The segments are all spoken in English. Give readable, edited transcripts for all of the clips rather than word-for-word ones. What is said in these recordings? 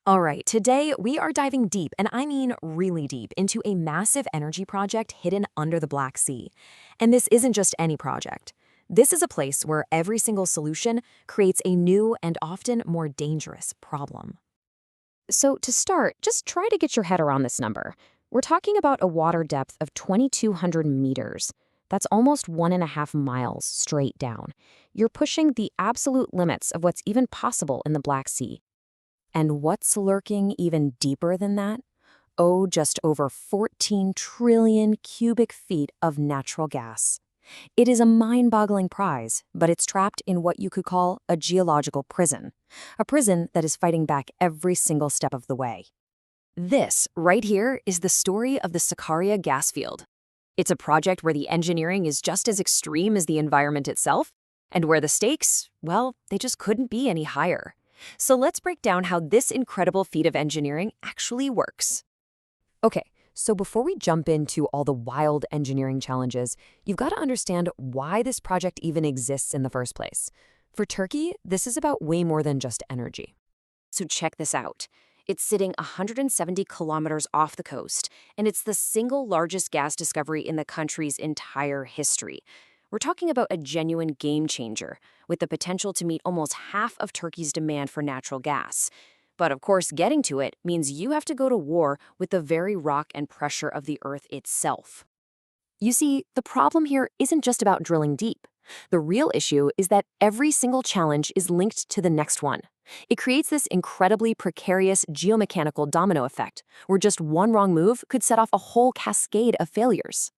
All right, today we are diving deep, and I mean really deep, into a massive energy project hidden under the Black Sea. And this isn't just any project. This is a place where every single solution creates a new and often more dangerous problem. So to start, just try to get your head around this number. We're talking about a water depth of 2,200 meters. That's almost 1.5 miles straight down. You're pushing the absolute limits of what's even possible in the Black Sea. And what's lurking even deeper than that? Oh, just over 14 trillion cubic feet of natural gas. It is a mind-boggling prize, but it's trapped in what you could call a geological prison. A prison that is fighting back every single step of the way. This, right here, is the story of the Sakarya Gas Field. It's a project where the engineering is just as extreme as the environment itself, and where the stakes, well, they just couldn't be any higher. So let's break down how this incredible feat of engineering actually works. Okay, so before we jump into all the wild engineering challenges, you've got to understand why this project even exists in the first place. For Turkey, this is about way more than just energy. So check this out. It's sitting 170 kilometers off the coast, and it's the single largest gas discovery in the country's entire history. We're talking about a genuine game changer, with the potential to meet almost half of Turkey's demand for natural gas. But of course, getting to it means you have to go to war with the very rock and pressure of the Earth itself. You see, the problem here isn't just about drilling deep. The real issue is that every single challenge is linked to the next one. It creates this incredibly precarious geomechanical domino effect, where just one wrong move could set off a whole cascade of failures.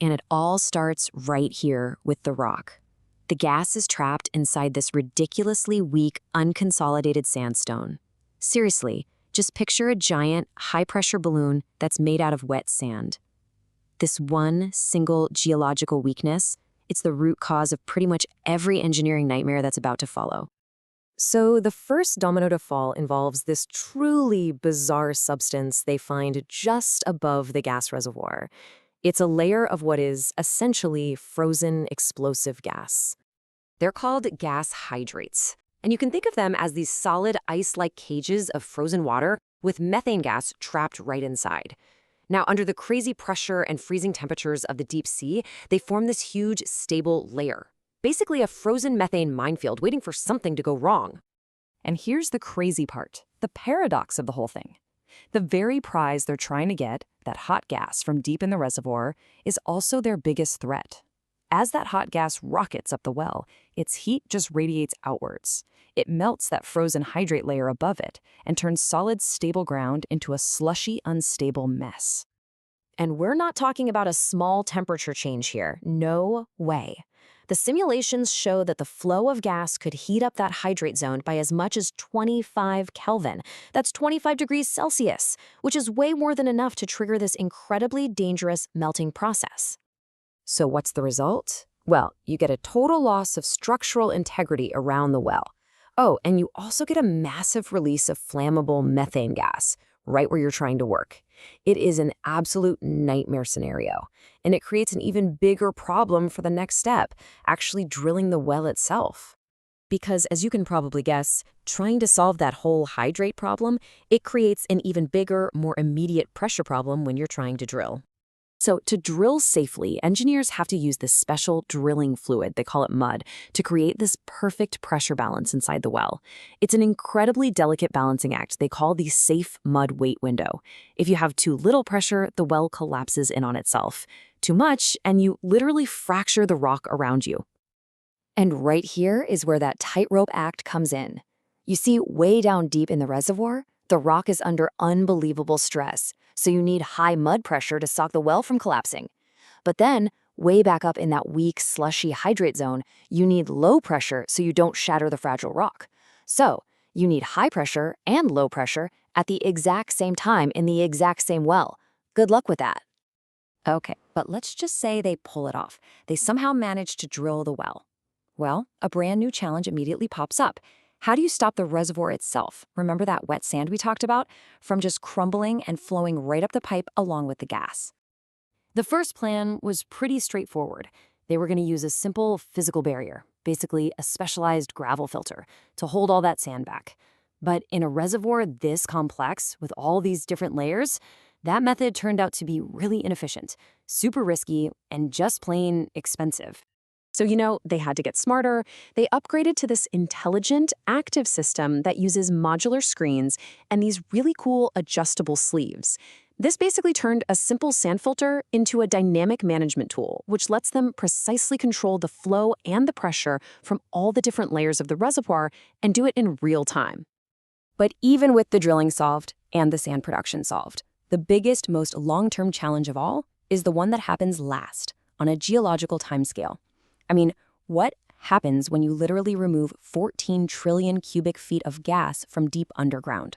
And it all starts right here with the rock. The gas is trapped inside this ridiculously weak, unconsolidated sandstone. Seriously, just picture a giant, high-pressure balloon that's made out of wet sand. This one single geological weakness, it's the root cause of pretty much every engineering nightmare that's about to follow. So the first domino to fall involves this truly bizarre substance they find just above the gas reservoir. It's a layer of what is essentially frozen explosive gas. They're called gas hydrates, and you can think of them as these solid ice-like cages of frozen water with methane gas trapped right inside. Now, under the crazy pressure and freezing temperatures of the deep sea, they form this huge, stable layer. Basically a frozen methane minefield waiting for something to go wrong. And here's the crazy part, the paradox of the whole thing. The very prize they're trying to get, that hot gas from deep in the reservoir, is also their biggest threat. As that hot gas rockets up the well, its heat just radiates outwards. It melts that frozen hydrate layer above it and turns solid, stable ground into a slushy, unstable mess. And we're not talking about a small temperature change here. No way. The simulations show that the flow of gas could heat up that hydrate zone by as much as 25 Kelvin. That's 25 degrees Celsius, which is way more than enough to trigger this incredibly dangerous melting process. So what's the result? Well, you get a total loss of structural integrity around the well. Oh, and you also get a massive release of flammable methane gas, right where you're trying to work. It is an absolute nightmare scenario, and it creates an even bigger problem for the next step, actually drilling the well itself. Because, as you can probably guess, trying to solve that whole hydrate problem, it creates an even bigger, more immediate pressure problem when you're trying to drill. So to drill safely, engineers have to use this special drilling fluid, they call it mud, to create this perfect pressure balance inside the well. It's an incredibly delicate balancing act they call the safe mud weight window. If you have too little pressure, the well collapses in on itself. Too much, and you literally fracture the rock around you. And right here is where that tightrope act comes in. You see, way down deep in the reservoir, the rock is under unbelievable stress, so you need high mud pressure to stop the well from collapsing. But then, way back up in that weak, slushy hydrate zone, you need low pressure so you don't shatter the fragile rock. So, you need high pressure and low pressure at the exact same time in the exact same well. Good luck with that. Okay, but let's just say they pull it off. They somehow manage to drill the well. Well, a brand new challenge immediately pops up. How do you stop the reservoir itself, remember that wet sand we talked about, from just crumbling and flowing right up the pipe along with the gas? The first plan was pretty straightforward. They were going to use a simple physical barrier, basically a specialized gravel filter, to hold all that sand back. But in a reservoir this complex, with all these different layers, that method turned out to be really inefficient, super risky, and just plain expensive. So, they had to get smarter. They upgraded to this intelligent, active system that uses modular screens and these really cool adjustable sleeves. This basically turned a simple sand filter into a dynamic management tool, which lets them precisely control the flow and the pressure from all the different layers of the reservoir and do it in real time. But even with the drilling solved and the sand production solved, the biggest, most long-term challenge of all is the one that happens last, on a geological timescale. I mean, what happens when you literally remove 14 trillion cubic feet of gas from deep underground?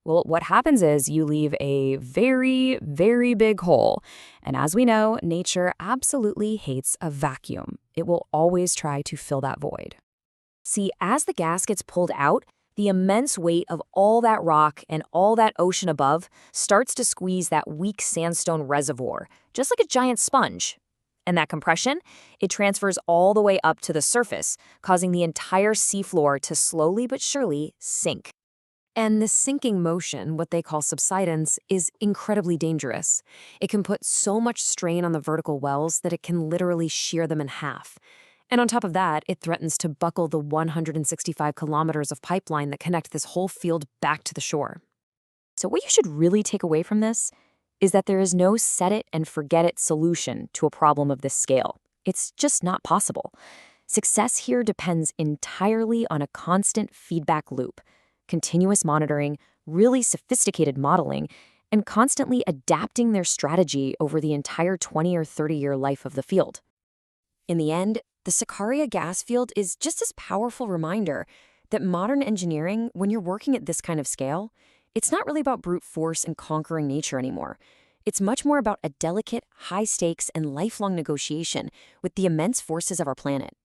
Well, what happens is you leave a very, very big hole. And as we know, nature absolutely hates a vacuum. It will always try to fill that void. See, as the gas gets pulled out, the immense weight of all that rock and all that ocean above starts to squeeze that weak sandstone reservoir, just like a giant sponge. And that compression, it transfers all the way up to the surface, causing the entire seafloor to slowly but surely sink. And this sinking motion, what they call subsidence, is incredibly dangerous. It can put so much strain on the vertical wells that it can literally shear them in half. And on top of that, it threatens to buckle the 165 kilometers of pipeline that connect this whole field back to the shore. So what you should really take away from this is that there is no set-it-and-forget-it solution to a problem of this scale. It's just not possible. Success here depends entirely on a constant feedback loop, continuous monitoring, really sophisticated modeling, and constantly adapting their strategy over the entire 20 or 30-year life of the field. In the end, the Sakarya Gas Field is just this powerful reminder that modern engineering, when you're working at this kind of scale, it's not really about brute force and conquering nature anymore. It's much more about a delicate, high-stakes, and lifelong negotiation with the immense forces of our planet.